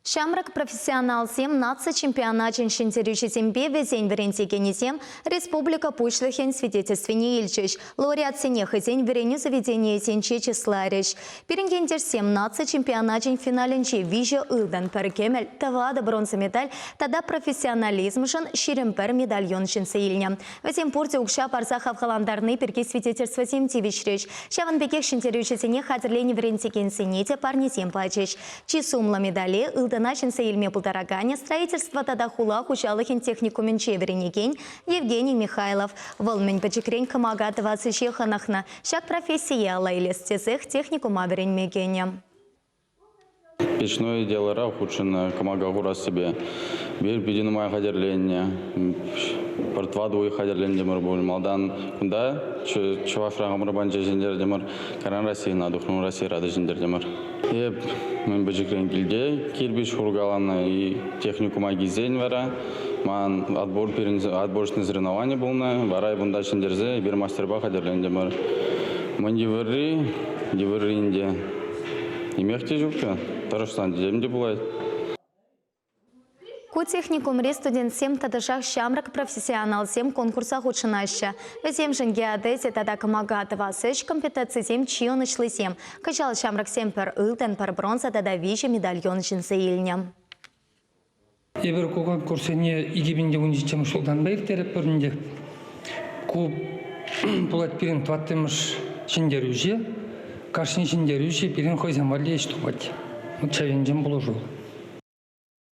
Шамрак профессионал сем нация чемпионатин шинтерючи сембе везень веренти кенесем республика пушлыхен свидетельствени ильчиш. Лауреат сенех изень вереню заведение сенче числарич. Перенгендер сем нация чемпионатин финаленче виже илдан перекемель тавада бронза медаль тада профессионализм жын ширемпер медальон шинсеильня. Везем порте укша парсахав халандарны перке свидетельства сем тивичрич. Шаван бекех шинтерючи сенех хатерлени веренти кенсенете парни сем пачиш. Чисумла медали Начинся Ильме Полторагане, строительство Тадахула, Хучалыхин техникумен Чеверенегень, Евгений Михайлов, Волмень Пачекрень, Камага 20 Чеханахна, Шак профессия Лайлес Тесех, техникум Аверень Мегеня. Печное дело Рахучина, Камага Гура себе, Бельбедину моя хадерление, Портваду и хадерление Марбуль, Малдан, Кунда, Чувашрага Марбанджа Жендердемар, Каран России, Надухну России, Рада Жендердемар. Мен бежекрен гильде, Кирбиш Хургалана и техникум Агизень вара, ман отборочное соревнование было на, вара и бундачен дерзе, бир мастерба хадерлендемар. Мен диваринде. И мягче жука, Тараштан земде бывает. Ку техникум ре студент сем тадашах шамрак профессионал сем конкурсах учинаща. Везем жен геодезе тада камага 20 компетенции сем чионычлы сем. Качал шамрак сем пер илтен пер бронза тада вижи медальон жинсе ильня. Ебер ку конкурсене игибинде уничем шулдан бейтереп пөрнде. Ку булат пирин тваттымыш шиндерюже, каршин шиндерюже пирин хойзамвале иштубать. Чавенжем буложу.